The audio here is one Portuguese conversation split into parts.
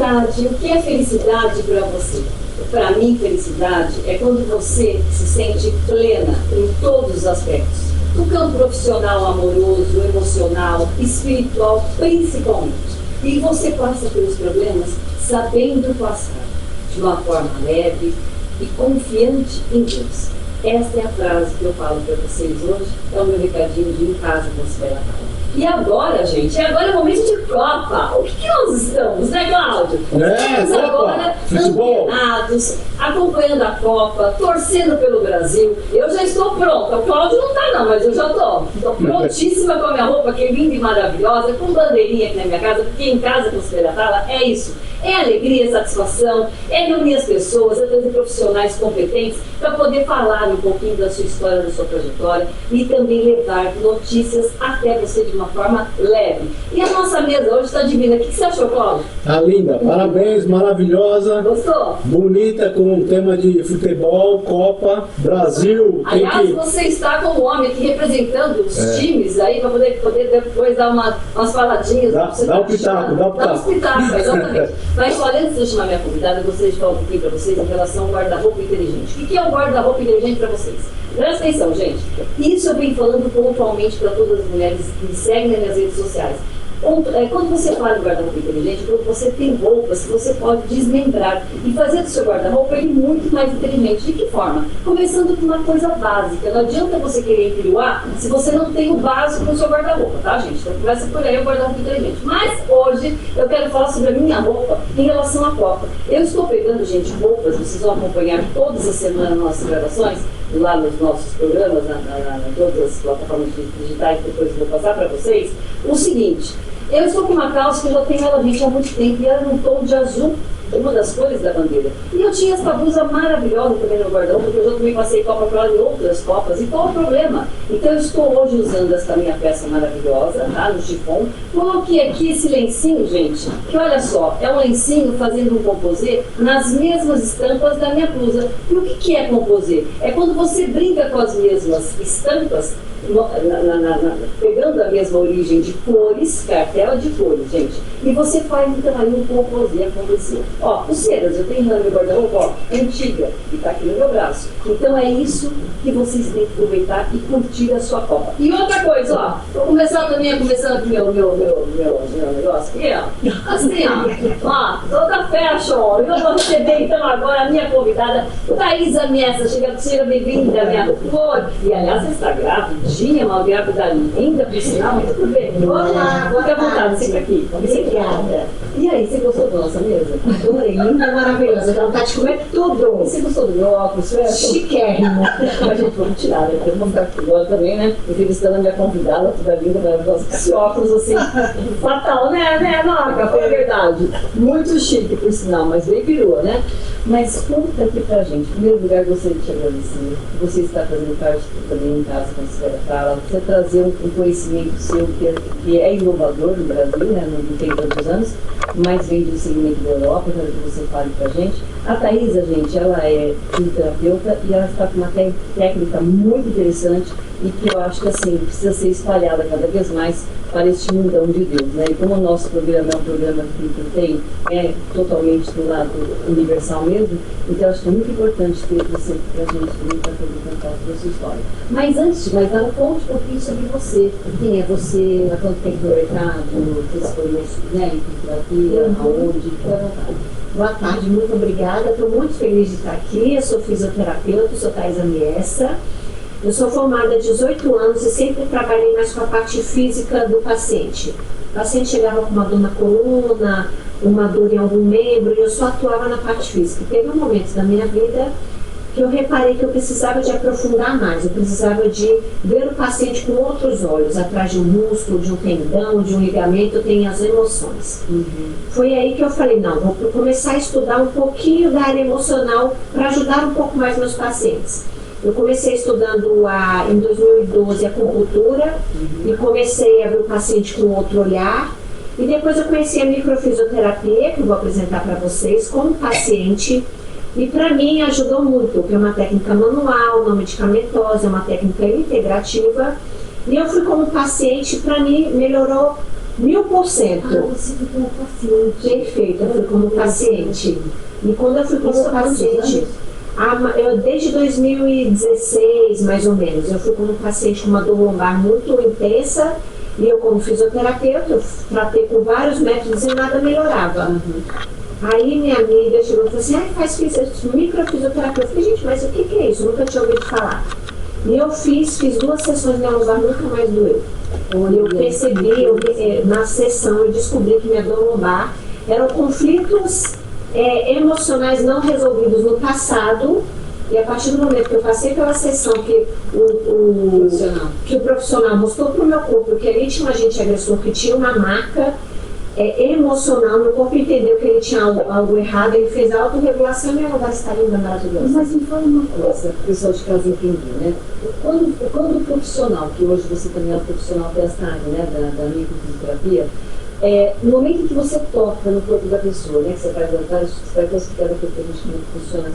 felicidade, o que é felicidade para você? Para mim, felicidade é quando você se sente plena em todos os aspectos. No campo profissional, amoroso, emocional, espiritual, principalmente. E você passa pelos problemas sabendo passar de uma forma leve e confiante em Deus. Esta é a frase que eu falo para vocês hoje, é o meu recadinho de Em Casa com Sibela Thala. E agora, gente, agora é o momento de Copa. O que nós estamos, né, Cláudio? Estamos agora antenados, acompanhando a Copa, torcendo pelo Brasil. Eu já estou pronta. O Cláudio não está não, mas eu já estou prontíssima com a minha roupa, que é linda e maravilhosa, com bandeirinha aqui na minha casa, porque Em Casa com Sibela Thala é isso. É alegria, satisfação, é reunir as pessoas, é trazer profissionais competentes para poder falar um pouquinho da sua história, da sua trajetória e também levar notícias até você de uma forma leve. E a nossa mesa hoje está divina. O que você achou, Cláudio? Tá linda, parabéns, maravilhosa. Gostou? Bonita, com o tema de futebol, Copa, Brasil. Aliás, você está como homem aqui representando os times aí para poder depois dar umas faladinhas. Dá um pitaco, dá um pitaco. Dá um pitaco, exatamente. Mas além de eu chamar minha convidada, eu gostaria de falar um pouquinho para vocês em relação ao guarda-roupa inteligente. O que é um guarda-roupa inteligente para vocês? Presta atenção, gente. Isso eu venho falando pontualmente para todas as mulheres que me seguem nas minhas redes sociais. Quando você fala em guarda-roupa inteligente, quando você tem roupas que você pode desmembrar e fazer do seu guarda-roupa ele muito mais inteligente. De que forma? Começando com uma coisa básica. Não adianta você querer empiruar se você não tem o básico no seu guarda-roupa, tá, gente? Então começa por aí o guarda-roupa inteligente. Mas hoje eu quero falar sobre a minha roupa em relação à Copa. Eu estou pegando, gente, roupas, vocês vão acompanhar todas as semanas nossas gravações, lá nos nossos programas, em todas as plataformas digitais, que depois eu vou passar para vocês, o seguinte. Eu estou com uma calça que eu já tenho ela há muito tempo e ela num tom de azul, uma das cores da bandeira. E eu tinha essa blusa maravilhosa também no guarda-roupa, porque eu já também passei Copa para ela em outras Copas. E qual o problema? Então eu estou hoje usando essa minha peça maravilhosa, tá? No chiffon. Coloquei aqui esse lencinho, gente, que olha só, é um lencinho fazendo um composê nas mesmas estampas da minha blusa. E o que é composê? É quando você brinca com as mesmas estampas, pegando a mesma origem de cores, cartela de cores, gente, e você faz então aí um composê acontecer. Ó, pulseiras, eu tenho na minha guarda-roupa, ó, antiga, que tá aqui no meu braço. Então é isso que vocês têm que aproveitar e curtir a sua Copa. E outra coisa, ó, vou começar também, começando aqui meu negócio aqui, ó, assim, ó, toda fashion. Eu vou receber então agora a minha convidada, Thaisa Messa. Seja bem-vinda, minha flor. E aliás, você está grávida. Uma grávida linda, por sinal, mas tudo bem. Olá, fica à vontade, sempre aqui. Obrigada. E aí, você gostou da nossa mesa? Adorei, linda, maravilhosa. Dá vontade de comer tudo. Você gostou do meu óculos? Chiquérrimo. Mas, gente, vamos tirar, né? Eu vou ficar aqui agora também, né? Entrevistando a minha convidada, toda linda, maravilhosa. Esse óculos, assim, fatal, né, Marca? Foi a verdade. Muito chique, por sinal, mas bem perua, né? Mas conta aqui pra gente. Em primeiro lugar, gostaria de te agradecer. Você está fazendo parte também Em Casa com Sibela Thala. Você trazer um conhecimento seu que é inovador no Brasil, né? Não tem tantos anos, mas vem do segmento da Europa, quero que você fale pra gente. A Thaisa, gente, ela é fisioterapeuta e ela está com uma técnica muito interessante e que eu acho que, assim, precisa ser espalhada cada vez mais para este mundão de Deus, né? E como o nosso programa é um programa que tem totalmente do lado universal mesmo, então acho que é muito importante ter você pra gente vir para poder contar a sua história. Mas antes de mais nada, conte um pouquinho sobre você. Quem é você, há quanto tempo no mercado, você se formou, né, em fisioterapia, aonde, fique à vontade. Boa tarde, muito obrigada. Estou muito feliz de estar aqui. Eu sou fisioterapeuta, sou Thaisa Messa. Eu sou formada há 18 anos e sempre trabalhei mais com a parte física do paciente. O paciente chegava com uma dor na coluna, uma dor em algum membro, e eu só atuava na parte física. Teve um momento da minha vida que eu reparei que eu precisava de aprofundar mais, eu precisava de ver o paciente com outros olhos, atrás de um músculo, de um tendão, de um ligamento, eu tenho as emoções. Foi aí que eu falei, não, vou começar a estudar um pouquinho da área emocional para ajudar um pouco mais meus pacientes. Eu comecei estudando em 2012 a acupuntura e comecei a ver o paciente com outro olhar. E depois eu conheci a microfisioterapia, que eu vou apresentar para vocês, como paciente. E para mim ajudou muito, porque é uma técnica manual, não medicamentosa, é uma técnica integrativa. E eu fui como paciente, para mim melhorou 1000%. Você foi como paciente. Perfeito, eu fui como paciente. E quando eu fui como paciente, desde 2016, mais ou menos, eu fui como paciente com uma dor lombar muito intensa, e eu como fisioterapeuta, eu tratei com vários métodos e nada melhorava. Aí minha amiga chegou e falou assim, faz microfisioterapia. Eu falei, gente, mas o que é isso? Eu nunca tinha ouvido falar. E eu fiz 2 sessões de minha lombar, nunca mais doeu. Eu percebi, na sessão, eu descobri que minha dor lombar eram conflitos emocionais não resolvidos no passado. E a partir do momento que eu passei pela sessão que o profissional mostrou para o meu corpo que ali tinha um agente agressor que tinha uma marca emocional, meu corpo entendeu que ele tinha algo errado, ele fez a autorregulação e minha lombar está linda, maravilhosa. Mas me fala uma coisa, o pessoal de casa entender, né? Quando o profissional, que hoje você também é um profissional dessa área, né, da microfisioterapia, no momento em que você toca no corpo da pessoa, né, que você faz várias, você vai explicar depois pra gente como funciona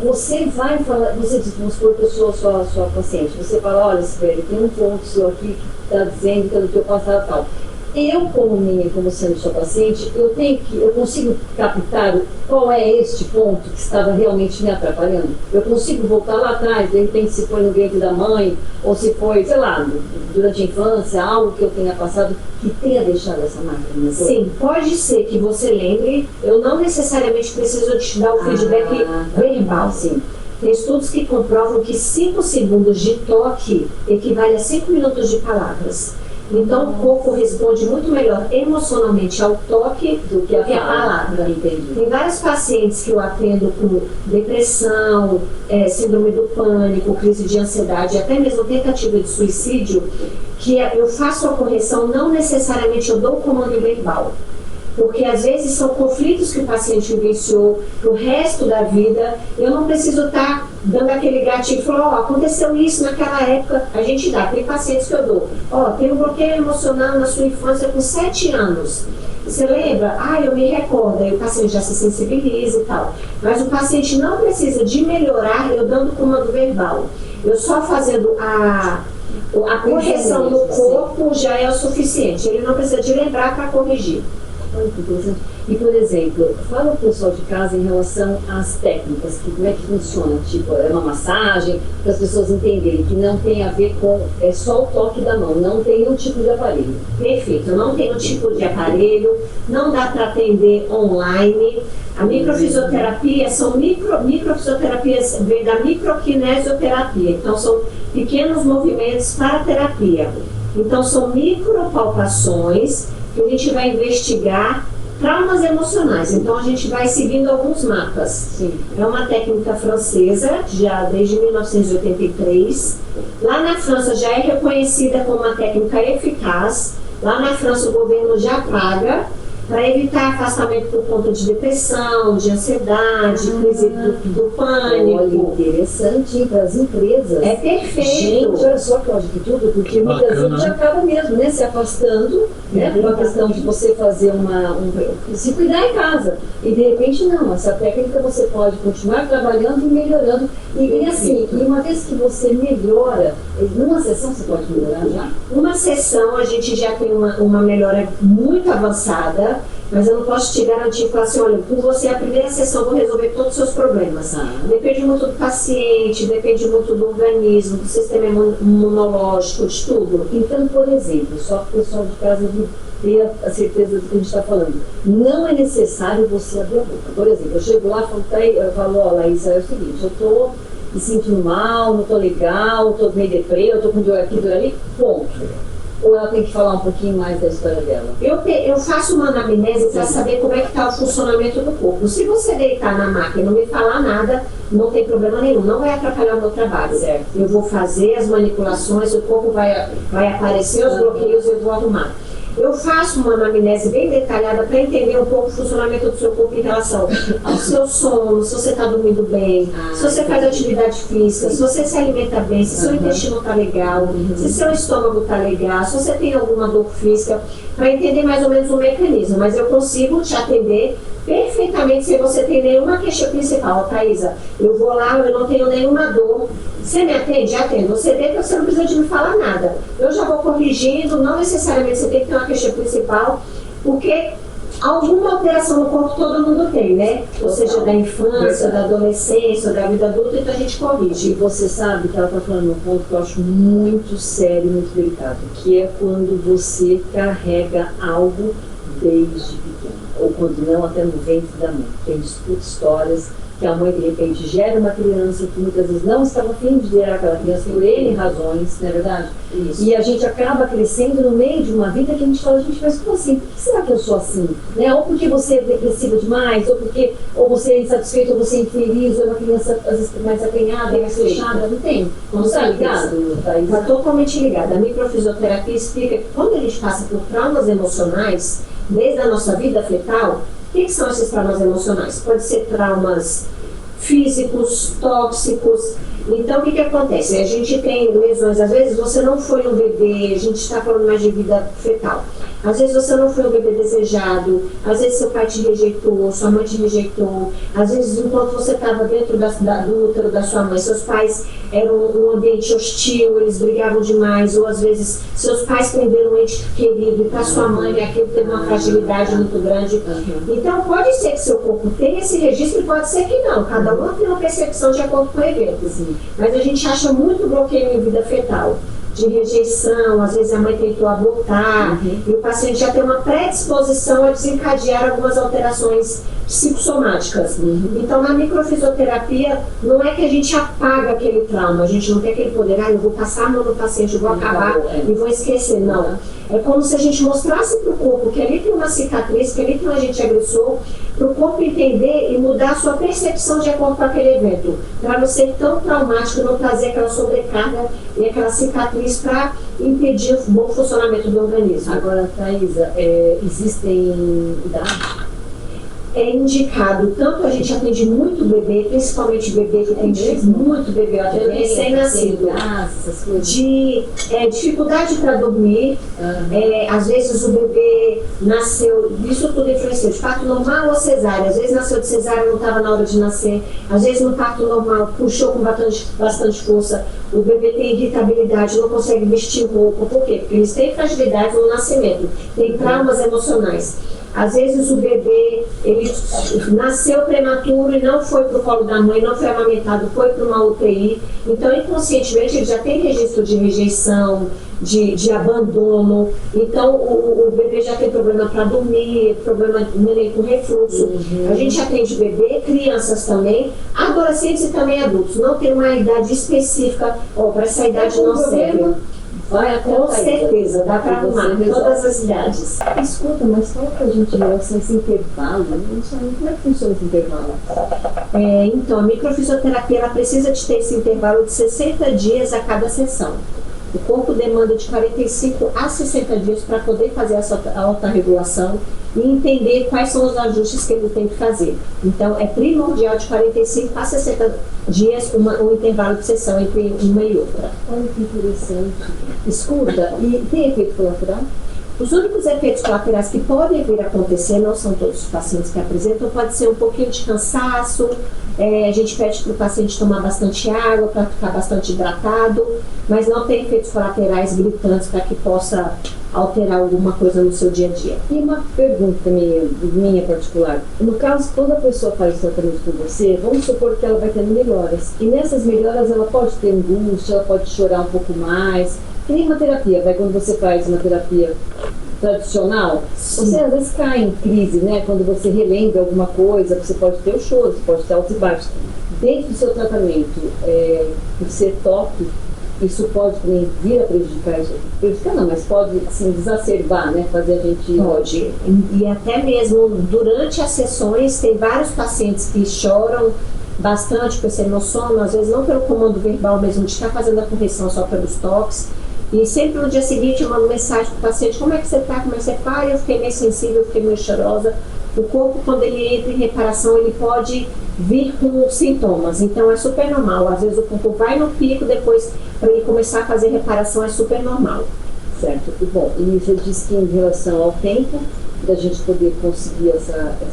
você vai falar, você diz, vamos supor que eu sou sua paciente, você fala, olha, Sibeli, tem um ponto seu aqui que está dizendo que é do teu passado e tal. Eu, como sendo sua paciente, eu consigo captar qual é este ponto que estava realmente me atrapalhando. Eu consigo voltar lá atrás, de repente se foi no ventre da mãe, ou se foi, sei lá, durante a infância, algo que eu tenha passado que tenha deixado essa marca na minha Sim, pode ser que você lembre, eu não necessariamente preciso te dar o feedback verbal, sim. Tem estudos que comprovam que 5 segundos de toque equivale a 5 minutos de palavras. Então, o corpo responde muito melhor emocionalmente ao toque do que a palavra. Entendi. Tem vários pacientes que eu atendo com depressão, síndrome do pânico, crise de ansiedade, até mesmo tentativa de suicídio, que eu faço a correção, não necessariamente eu dou o comando verbal. Porque às vezes são conflitos que o paciente vivenciou pro resto da vida. Eu não preciso estar dando aquele gatilho e falar, aconteceu isso naquela época. A gente dá, tem pacientes que eu dou. Tem um bloqueio emocional na sua infância com 7 anos. Você lembra? Eu me recordo. Aí o paciente já se sensibiliza e tal. Mas o paciente não precisa de melhorar eu dando comando verbal. Eu só fazendo a correção no corpo já é o suficiente. Ele não precisa de lembrar para corrigir. E, por exemplo, fala o pessoal de casa em relação às técnicas, como é que funciona, tipo, é uma massagem, para as pessoas entenderem que não tem a ver com, só o toque da mão, não tem um tipo de aparelho. Perfeito, não tem um tipo de aparelho, não dá para atender online. A microfisioterapia são microfisioterapias, vem da microquinesioterapia, então são pequenos movimentos para terapia. Então são micropalpações que a gente vai investigar traumas emocionais. Então a gente vai seguindo alguns mapas. Sim. É uma técnica francesa, já desde 1983. Lá na França já é reconhecida como uma técnica eficaz. Lá na França o governo já paga para evitar afastamento por conta de depressão, de ansiedade, crise do pânico. Olha, interessante para as empresas. É perfeito. Gente, olha só que eu acho que tudo, porque muitas vezes a gente acaba mesmo, né, se afastando, né, por uma questão de você fazer se cuidar em casa. E de repente não, essa técnica você pode continuar trabalhando e melhorando. E assim, e uma vez que você melhora, numa sessão você pode melhorar já? Uma sessão a gente já tem uma melhora muito avançada, mas eu não posso te garantir e falar assim, olha, com você a primeira sessão eu vou resolver todos os seus problemas. Depende muito do paciente, depende muito do organismo, do sistema imunológico, de tudo. Então, por exemplo, só para o pessoal de casa ter a certeza do que a gente está falando, não é necessário você abrir a boca. Por exemplo, eu chego lá e falo, Laísa, é o seguinte, eu estou me sentindo mal, não estou legal, estou meio deprê, eu estou com dor aqui, dor ali, ponto. Ou ela tem que falar um pouquinho mais da história dela? Eu faço uma anamnese para saber como é que está o funcionamento do corpo. Se você deitar na maca e não me falar nada, não tem problema nenhum, não vai atrapalhar o meu trabalho. Certo. Eu vou fazer as manipulações, o corpo vai aparecer os bloqueios e eu vou arrumar. Eu faço uma anamnese bem detalhada para entender um pouco o funcionamento do seu corpo em relação ao seu sono, se você está dormindo bem, se você faz atividade física, se você se alimenta bem, se seu intestino está legal, se seu estômago está legal, se você tem alguma dor física, para entender mais ou menos o mecanismo. Mas eu consigo te atender perfeitamente sem você ter nenhuma queixa principal. Thaisa, eu vou lá, eu não tenho nenhuma dor Você me atende? Atendo. Você tenta, você não precisa de me falar nada. Eu já vou corrigindo, não necessariamente você tem que ter uma queixa principal, porque alguma alteração no corpo todo mundo tem, né? Ou seja, da infância, da adolescência, da vida adulta, então a gente corrige. E você sabe que ela está falando um ponto que eu acho muito sério, muito delicado, que é quando você carrega algo desde pequeno, ou quando não, até no ventre da mãe. Tem histórias que a mãe, de repente, gera uma criança que muitas vezes não estava afim de gerar aquela criança por N razões, não é verdade? Isso. E a gente acaba crescendo no meio de uma vida que a gente fala, gente, mas como assim? Por que será que eu sou assim? Né? Ou porque você é depressiva demais, ou você é insatisfeito, ou você é infeliz, ou é uma criança às vezes mais acanhada, mais fechada, não tem. Não está ligado? Está totalmente ligado. A microfisioterapia explica que quando a gente passa por traumas emocionais, desde a nossa vida fetal, o que são esses traumas emocionais? Pode ser traumas físicos, tóxicos. Então, o que acontece? A gente tem lesões, às vezes você não foi um bebê, a gente está falando mais de vida fetal. Às vezes você não foi um bebê desejado, às vezes seu pai te rejeitou, sua mãe te rejeitou, às vezes enquanto você estava dentro do útero da sua mãe, seus pais eram um ambiente hostil, eles brigavam demais, ou às vezes seus pais perderam um ente querido, e para sua mãe aquilo teve uma fragilidade muito grande. Então pode ser que seu corpo tenha esse registro e pode ser que não, cada um tem uma percepção de acordo com o evento. Mas a gente acha muito bloqueio em vida fetal, de rejeição, às vezes a mãe tentou abortar, e o paciente já tem uma predisposição a desencadear algumas alterações psicossomáticas. Então, na microfisioterapia, não é que a gente apaga aquele trauma, a gente não tem aquele poder, eu vou passar a mão no paciente, eu vou acabar e vou esquecer, não. É como se a gente mostrasse para o corpo que ali tem uma cicatriz, que ali tem um agente agressor, para o corpo entender e mudar a sua percepção de acordo com aquele evento, para não ser tão traumático, não trazer aquela sobrecarga e aquela cicatriz para impedir o bom funcionamento do organismo. Agora, Thaisa, existem idades? É indicado, tanto a gente atende muito bebê, principalmente bebê que tem muito bebê, recém-nascido, de dificuldade para dormir, às vezes o bebê nasceu, isso tudo influencia, de parto normal ou cesárea, às vezes nasceu de cesárea, não estava na hora de nascer, às vezes no parto normal puxou com bastante força, o bebê tem irritabilidade, não consegue vestir roupa, por quê? Porque eles têm fragilidade no nascimento, tem traumas emocionais. Às vezes o bebê, ele nasceu prematuro e não foi para o colo da mãe, não foi amamentado, foi para uma UTI. Então, inconscientemente, ele já tem registro de rejeição, de abandono. Então, o bebê já tem problema para dormir, problema com refluxo. A gente atende bebê, crianças também, adolescentes e também adultos. Não tem uma idade específica, para essa idade não serve. Com certeza, dá para arrumar todas as idades. Escuta, mas fala pra gente em relação a esse intervalo, não sei como é que funciona esse intervalo? Então, a microfisioterapia ela precisa de ter esse intervalo de 60 dias a cada sessão. O corpo demanda de 45 a 60 dias para poder fazer essa autorregulação e entender quais são os ajustes que ele tem que fazer. Então, é primordial de 45 a 60 dias um intervalo de sessão entre uma e outra. Olha que interessante. Escuta, e tem efeito colateral? Os únicos efeitos colaterais que podem vir a acontecer, não são todos os pacientes que apresentam, pode ser um pouquinho de cansaço, a gente pede para o paciente tomar bastante água, para ficar bastante hidratado, mas não tem efeitos colaterais gritantes para que possa alterar alguma coisa no seu dia a dia. E uma pergunta minha particular. No caso, quando a pessoa faz o tratamento com você, vamos supor que ela vai tendo melhoras. E nessas melhoras ela pode ter angústia, ela pode chorar um pouco mais. Que nem uma terapia, quando você faz uma terapia tradicional, você às vezes cai em crise, né? Quando você relembra alguma coisa, você pode ter o choro, você pode ter altos e baixos. Dentro do seu tratamento, por ser top, isso pode também vir a prejudicar, não, mas pode sim desacerbar, né? Fazer a gente... Pode. E até mesmo durante as sessões, tem vários pacientes que choram bastante por se emocionam, às vezes não pelo comando verbal mesmo, de estar fazendo a correção só pelos toques. E sempre no dia seguinte eu mando mensagem para o paciente, como é que você está, como é que você está? Eu fiquei meio sensível, eu fiquei meio chorosa. O corpo, quando ele entra em reparação, ele pode vir com sintomas, então é super normal. Às vezes o corpo vai no pico, depois para ele começar a fazer reparação é super normal. Certo, e bom, e você disse que em relação ao tempo, da gente poder conseguir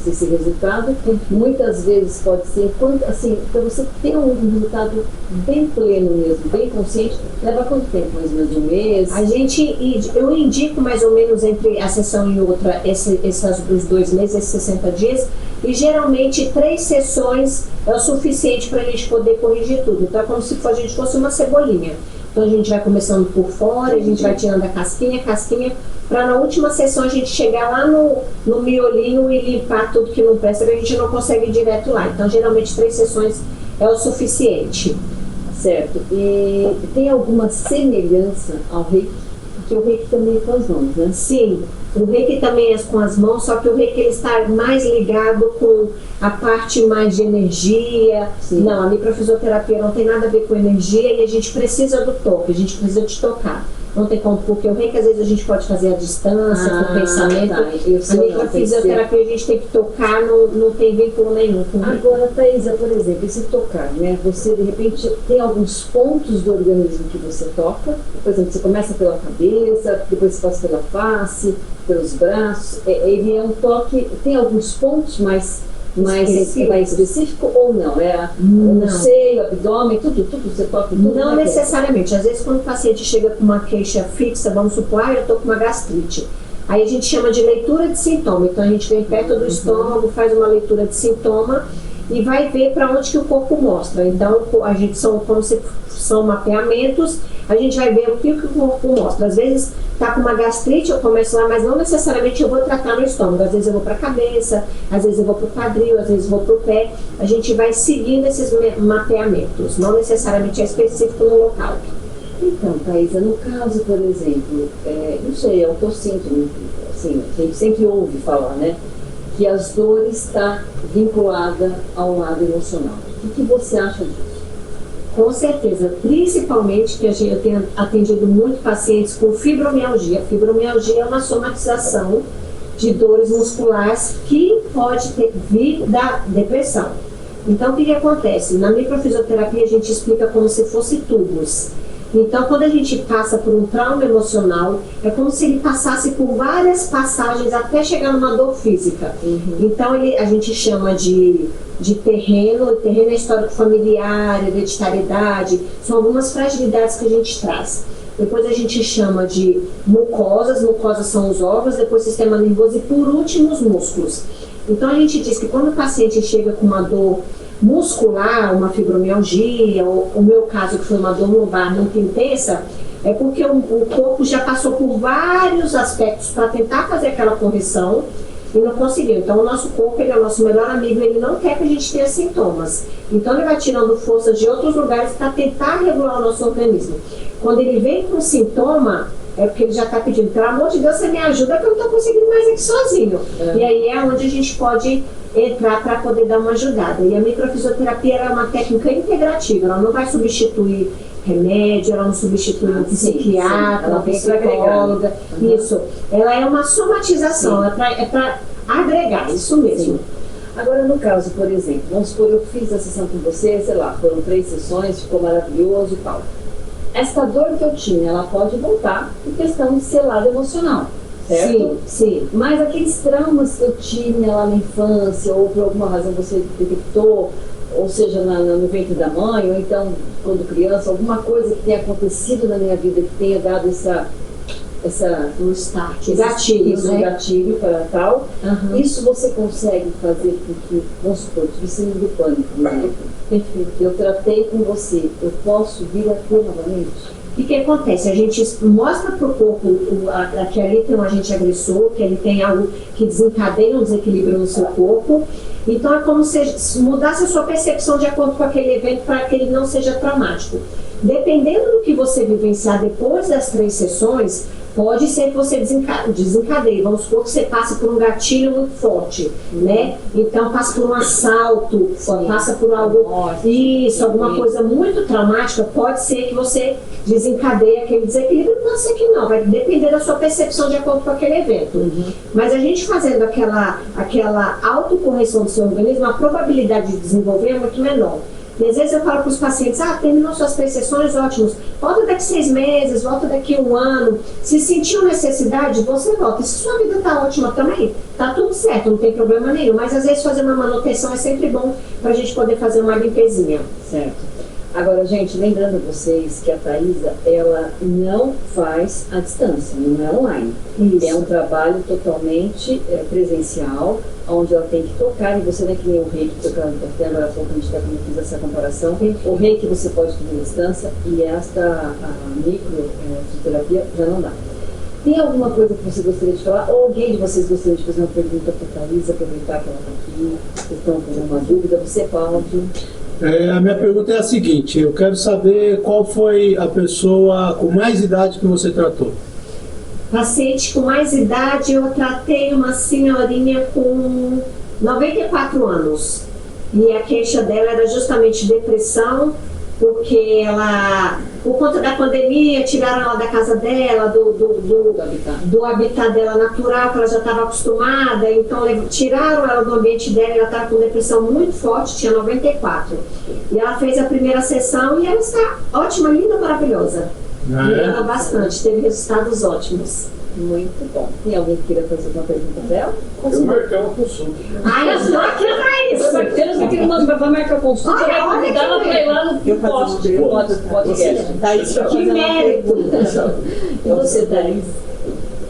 esse resultado. Muitas vezes pode ser, assim, para você ter um resultado bem pleno mesmo, bem consciente, leva quanto tempo? Mais ou menos um mês? Eu indico mais ou menos entre a sessão e outra, os 2 meses, esses 60 dias, e geralmente 3 sessões é o suficiente para a gente poder corrigir tudo. Então é como se a gente fosse uma cebolinha. Então a gente vai começando por fora, a gente vai tirando a casquinha, para na última sessão a gente chegar lá no miolinho e limpar tudo que não presta, que a gente não consegue ir direto lá. Então geralmente 3 sessões é o suficiente. Certo. E tem alguma semelhança ao Reiki? Porque o Reiki também é com as mãos, né? Sim, o Reiki também é com as mãos, só que o Reiki ele está mais ligado com a parte mais de energia. Sim. Não, a microfisioterapia não tem nada a ver com energia e a gente precisa do toque, a gente precisa de tocar. Não tem como, porque o Reiki às vezes a gente pode fazer à distância, com o pensamento. Tá. A microfisioterapia a gente tem que tocar, não tem vínculo nenhum com o Reiki. Agora, Thaisa, por exemplo, esse tocar, né? Você, de repente, tem alguns pontos do organismo que você toca. Por exemplo, você começa pela cabeça, depois você passa pela face, pelos braços. Ele é um toque, tem alguns pontos mais específico ou não? No seio, abdômen, tudo você toca? Tudo não necessariamente. Às vezes quando o paciente chega com uma queixa fixa, vamos supor, eu estou com uma gastrite. Aí a gente chama de leitura de sintoma. Então a gente vem perto do estômago, faz uma leitura de sintoma e vai ver para onde que o corpo mostra. Então a gente são mapeamentos, a gente vai ver o que o corpo mostra. Às vezes está com uma gastrite, eu começo lá, mas não necessariamente eu vou tratar no estômago. Às vezes eu vou para a cabeça, às vezes eu vou para o quadril, às vezes eu vou para o pé. A gente vai seguindo esses mapeamentos, não necessariamente é específico no local. Então, Thaisa, no caso, por exemplo, não sei, é o que eu sinto, assim, a gente sempre ouve falar, né? Que as dores estão vinculadas ao lado emocional. O que você acha disso? Com certeza, principalmente que eu tenho atendido muito pacientes com fibromialgia. Fibromialgia é uma somatização de dores musculares que pode vir da depressão. Então, o que acontece? Na microfisioterapia a gente explica como se fosse tubos. Então, quando a gente passa por um trauma emocional, é como se ele passasse por várias passagens até chegar numa dor física. Então, a gente chama de terreno é histórico familiar, hereditariedade, são algumas fragilidades que a gente traz. Depois a gente chama de mucosas são os órgãos, depois sistema nervoso e por último os músculos. Então, a gente diz que quando o paciente chega com uma dor muscular, uma fibromialgia, ou o meu caso que foi uma dor lombar muito intensa, é porque o corpo já passou por vários aspectos para tentar fazer aquela correção e não conseguiu. Então o nosso corpo, ele é o nosso melhor amigo, ele não quer que a gente tenha sintomas. Então ele vai tirando forças de outros lugares para tentar regular o nosso organismo. Quando ele vem com sintoma, é porque ele já está pedindo, pelo amor de Deus, você me ajuda que eu não estou conseguindo mais aqui sozinho. E aí é onde a gente pode entrar para poder dar uma ajudada. E a microfisioterapia é uma técnica integrativa, ela não vai substituir remédio, ela não substitui um psiquiatra, uma psicóloga. Isso. Ela é uma somatização, é para agregar, isso mesmo. Sim. Agora, no caso, por exemplo, vamos supor, eu fiz a sessão com você, sei lá, foram 3 sessões, ficou maravilhoso e tal. Esta dor que eu tinha, ela pode voltar por questão de ser lado emocional, certo? Sim, sim. Mas aqueles traumas que eu tinha lá na infância, ou por alguma razão você detectou, ou seja, no ventre da mãe, ou então quando criança, alguma coisa que tenha acontecido na minha vida que tenha dado um start, gatilho para tal, isso você consegue fazer com que, vamos supor, você me deu pânico, né? Perfeito. Eu tratei com você, eu posso vir aqui novamente? O que acontece? A gente mostra para o corpo que ali tem um agente agressor, que ali tem algo que desencadeia um desequilíbrio no seu corpo. Então é como se mudasse a sua percepção de acordo com aquele evento para que ele não seja traumático. Dependendo do que você vivenciar depois das 3 sessões, pode ser que você desencadeie. Vamos supor que você passe por um gatilho muito forte, né? Então passa por um assalto, passa por algo, alguma coisa muito traumática, pode ser que você desencadeie aquele desequilíbrio, pode ser que não, vai depender da sua percepção de acordo com aquele evento. Mas a gente fazendo aquela autocorreção do seu organismo, a probabilidade de desenvolver é muito menor. E às vezes eu falo para os pacientes, terminou suas 3 sessões, ótimos, volta daqui 6 meses, volta daqui 1 ano. Se sentiu necessidade, você volta. E se sua vida está ótima também, tá tudo certo, não tem problema nenhum. Mas às vezes fazer uma manutenção é sempre bom para a gente poder fazer uma limpezinha. Certo. Agora, gente, lembrando vocês que a Thaisa, ela não faz à distância, não é online. Isso. É um trabalho totalmente presencial, onde ela tem que tocar, e você não é que nem o reiki, que até agora há pouco a gente até fiz essa comparação. O reiki você pode fazer à distância, e esta microfisioterapia já não dá. Tem alguma coisa que você gostaria de falar? Ou alguém de vocês gostaria de fazer uma pergunta para a Thaisa, aproveitar que ela está aqui, estão fazendo uma dúvida? Você, Cláudio? A minha pergunta é a seguinte, eu quero saber qual foi a pessoa com mais idade que você tratou. Paciente com mais idade, eu tratei uma senhorinha com 94 anos. E a queixa dela era justamente depressão, porque ela, por conta da pandemia, tiraram ela da casa dela, do habitat dela natural, que ela já estava acostumada, então tiraram ela do ambiente dela, ela estava com depressão muito forte, tinha 94. E ela fez a primeira sessão e ela está ótima, linda, maravilhosa. Melhorou bastante, teve resultados ótimos. Muito bom. Tem alguém que queira fazer uma pergunta para ela? Eu marquei uma consulta. Ai, eu estou aqui para isso. Vai marcar consulta, você vai convidar ela para ir lá no podcast. Que mérito! E você, Thaís?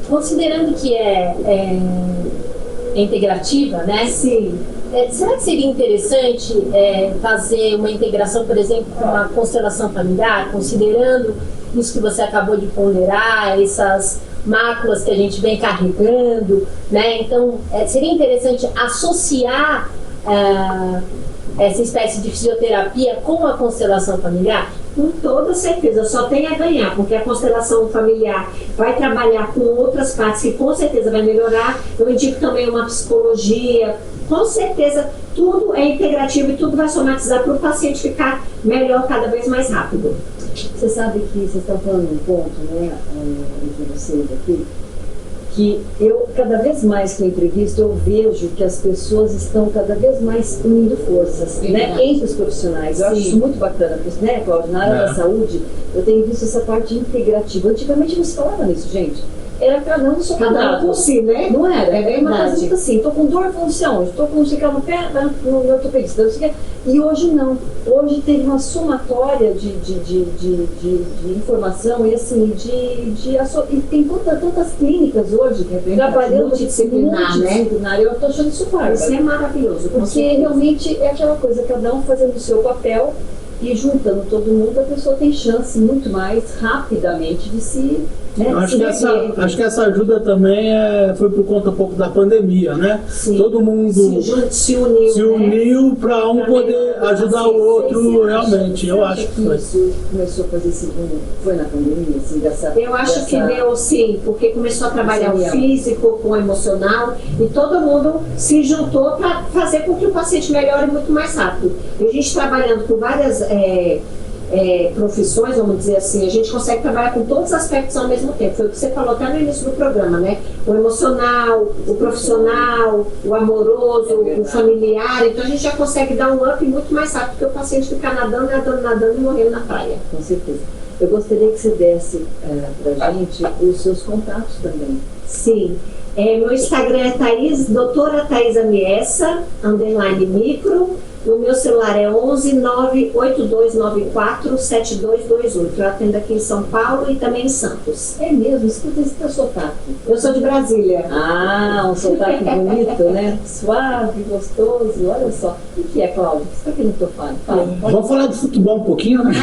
Considerando que é integrativa, né? Sim. Será que seria interessante fazer uma integração, por exemplo, com uma constelação familiar, considerando isso que você acabou de ponderar, essas máculas que a gente vem carregando, né? Então, seria interessante associar essa espécie de fisioterapia com a constelação familiar? Com toda certeza, só tem a ganhar, porque a constelação familiar vai trabalhar com outras partes que com certeza vai melhorar. Eu indico também uma psicologia, com certeza tudo é integrativo e tudo vai somatizar para o paciente ficar melhor cada vez mais rápido. Você sabe que vocês estão falando um ponto, né, entre vocês aqui, que eu, cada vez mais que eu entrevisto, eu vejo que as pessoas estão cada vez mais unindo forças, né, entre os profissionais. Eu acho isso muito bacana, porque, né, Cláudio, na área da saúde, eu tenho visto essa parte integrativa. Antigamente não se falava nisso, gente. Era cada um no seu Cada um por si, né? Não era? É Era uma coisa verdade. tipo assim, tô com dor, falando assim, onde? Tô com não sei o que no pé, no ortopedista, não sei o que. E hoje não. Hoje teve uma somatória de informação e assim, e tem tantas clínicas hoje trabalhando multidisciplinar, multidisciplinar. Eu tô achando isso bárbaro. Isso é maravilhoso. com Porque certeza. realmente é aquela coisa, cada um fazendo o seu papel e juntando todo mundo, a pessoa tem chance muito mais rapidamente de se... Né, Acho que essa ajuda também foi por conta um pouco da pandemia, né? Sim. Todo mundo se uniu, se né? uniu para um poder ajudar o outro, realmente. Eu acho que foi. Isso começou a fazer segundo, foi na pandemia, assim, Eu acho que deu sim, porque começou a trabalhar o físico com o emocional e todo mundo se juntou para fazer com que o paciente melhore muito mais rápido. E a gente trabalhando com várias profissões, vamos dizer assim, a gente consegue trabalhar com todos os aspectos ao mesmo tempo. Foi o que você falou até no início do programa, né? O emocional, o profissional, o amoroso, o familiar. Então a gente já consegue dar um up muito mais rápido, porque o paciente fica nadando e morrendo na praia. Com certeza. Eu gostaria que você desse pra gente os seus contatos também. Sim. Meu Instagram é doutora Thaisa Miessa, _micro. O meu celular é 11 98294 7228. Eu atendo aqui em São Paulo e também em Santos. É mesmo? Escuta esse teu sotaque. Eu sou de Brasília. Ah, um sotaque bonito, né? Suave, gostoso. Olha só. O que é, Cláudio? Você está aqui no tofado? Vamos falar de futebol um pouquinho, né?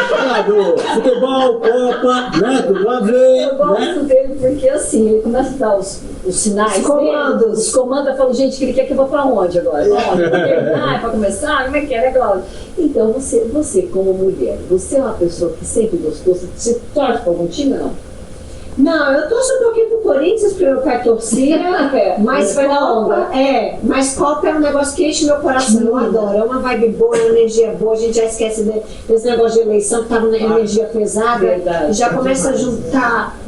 Falar do futebol, Copa, né? Do AV, Eu gosto né? dele porque assim, ele começa a dar os sinais, Os comandos. dele, os comandos, eu falo, gente, que ele quer que eu vá pra onde agora? Pra onde? Pra terminar, pra começar? Como é que é, né, Cláudio? Então, você como mulher, você é uma pessoa que sempre gostou, você torce pra algum time ou não? Não, eu torço um pouquinho pro Corinthians, porque meu pai torcia, mas Foi na Copa, mas Copa é um negócio que enche meu coração, eu adoro, é uma vibe boa, é uma energia boa, a gente já esquece desse negócio de eleição, que tava na energia pesada, Verdade. e já começa a juntar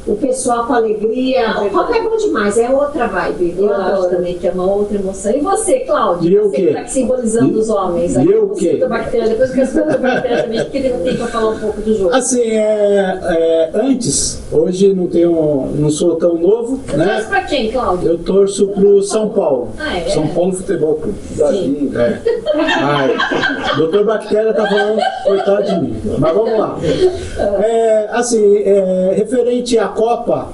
o pessoal com alegria. O copo é bom demais, é outra vibe. Eu acho também que é uma outra emoção. E você, Cláudio? E eu você o quê? que está aqui simbolizando os homens. Aí, E eu o você, quê? Bactéria, depois que eu quero bactéria também, porque ele não tem para falar um pouco do jogo. Assim, antes, hoje não sou tão novo, Você torce né? para quem, Cláudio? Eu torço pro São Paulo. Ah, é? São Paulo Futebol Clube. Sim. Ai, Doutor Bactéria tá falando, coitado de mim. Mas vamos lá. Referente à Copa,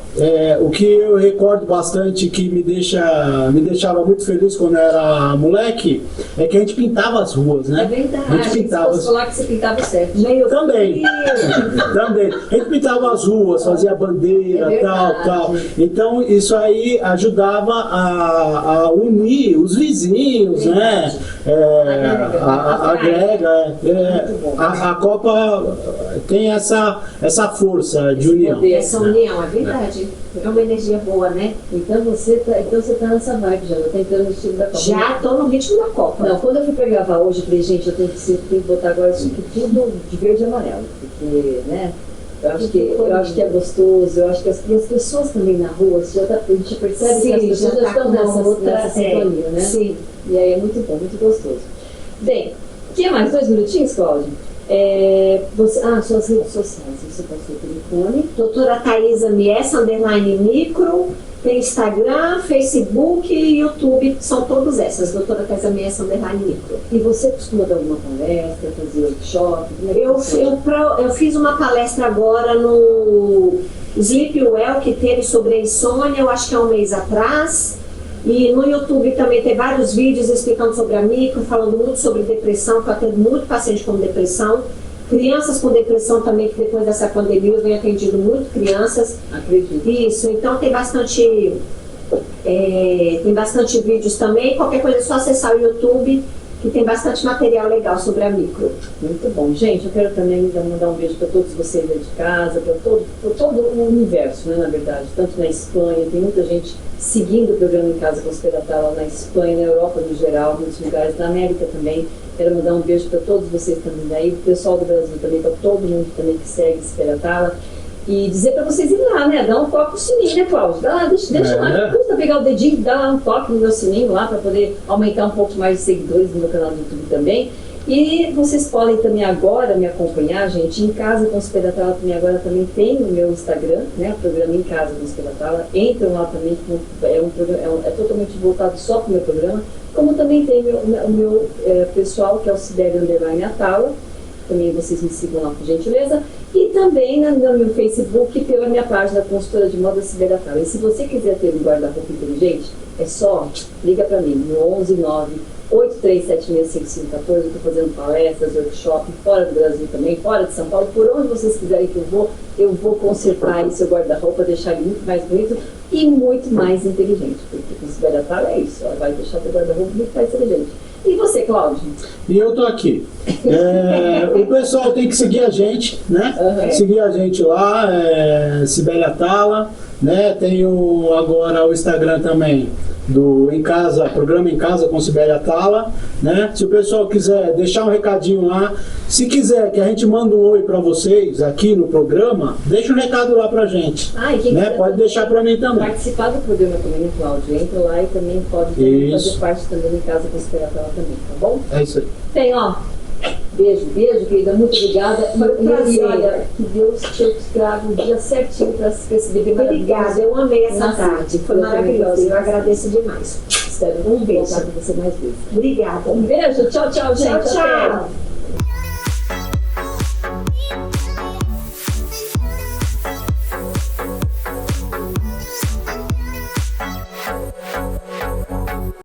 o que eu recordo bastante que me deixava muito feliz quando eu era moleque é que a gente pintava as ruas, né? É verdade. A gente pintava Posso falar que você pintava certo. Meio também. Também. A gente pintava as ruas, fazia bandeira, É tal. verdade. Então, isso aí ajudava a unir os vizinhos, né? A Copa tem essa força de união. essa união, é verdade. É uma energia boa, né? Então você tá nessa vibe já, tá entrando no estilo da Copa. Já tô no ritmo da Copa. Não, quando eu fui pra gravar hoje, eu falei, gente, eu tenho que botar agora isso aqui tudo de verde e amarelo. Porque, né? Eu acho que é gostoso, eu acho que as pessoas também na rua, a gente percebe que as pessoas já estão nessa sintonia, né? Sim. E aí é muito bom, muito gostoso. Bem, o que mais? 2 minutinhos, Cláudio? Suas redes sociais, você passou o telefone. Doutora Thaisa Mies, _micro, tem Instagram, Facebook e YouTube, são todas essas, doutora Thaisa Mies, _micro. E você costuma dar alguma palestra, fazer workshop? Como é que funciona? Eu fiz uma palestra agora no Sleep Well, que teve sobre a insônia, eu acho que há um mês atrás. E no YouTube também tem vários vídeos explicando sobre a micro, falando muito sobre depressão, que eu atendo muito paciente com depressão. Crianças com depressão também, que depois dessa pandemia eu venho atendido muito crianças. Acredito. Isso, então tem bastante vídeos também. Qualquer coisa é só acessar o YouTube, que tem bastante material legal sobre a micro. Muito bom. Gente, eu quero também mandar um beijo para todos vocês aí de casa, para todo o universo, né, na verdade. Tanto na Espanha, tem muita gente seguindo o programa Em Casa com Esperatala na Espanha, na Europa no geral, em muitos lugares, na América também. Quero mandar um beijo para todos vocês também daí, pro pessoal do Brasil também, para todo mundo também que segue Esperatala. E dizer para vocês irem lá, né? Dar um toque no sininho, né, Cláudio? Dá lá, deixa lá, não custa pegar o dedinho, dá lá um toque no meu sininho lá para poder aumentar um pouco mais de seguidores no meu canal do YouTube também. E vocês podem também agora me acompanhar, gente, Em Casa com Esperatala também agora também tem o meu Instagram, né? O programa Em Casa com Esperatala. Entram lá também, é totalmente voltado só para o meu programa. Como também tem o meu pessoal, que é o Sibério Underline Atala. Também vocês me sigam lá, por gentileza. E também no meu Facebook, pela minha página Consultora de Moda Ciberatala. E se você quiser ter um guarda-roupa inteligente, é só liga para mim no 1198376514. Eu estou fazendo palestras, workshop, fora do Brasil também, fora de São Paulo. Por onde vocês quiserem que eu vou consertar aí seu guarda-roupa, deixar ele muito mais bonito e muito mais inteligente. Porque com Ciberatala é isso, ela vai deixar seu guarda-roupa muito mais inteligente. E você, Cláudio? E eu tô aqui. O pessoal tem que seguir a gente, né? Seguir a gente lá, Sibélia Tala, né? Tenho agora o Instagram também do Em Casa, programa Em Casa com Sibélia Tala, né? Se o pessoal quiser deixar um recadinho lá, se quiser que a gente manda um oi para vocês aqui no programa, deixa um recado lá pra gente, né? Pode deixar para mim também. Participar do programa também, né, Cláudio? Entra lá e também pode fazer parte também do Em Casa com Sibélia Tala também, tá bom? É isso aí. Tem, ó. Beijo, querida. Muito obrigada. Foi um prazer. E olha, que Deus te traga o dia certinho para esse bebê maravilhoso. Obrigada, eu amei essa Nossa, tarde. Foi eu maravilhoso. também Eu agradeço demais. Espero Um beijo. voltar com você mais vezes. Obrigada. Um beijo. Tchau, tchau, gente. Tchau, tchau. Até.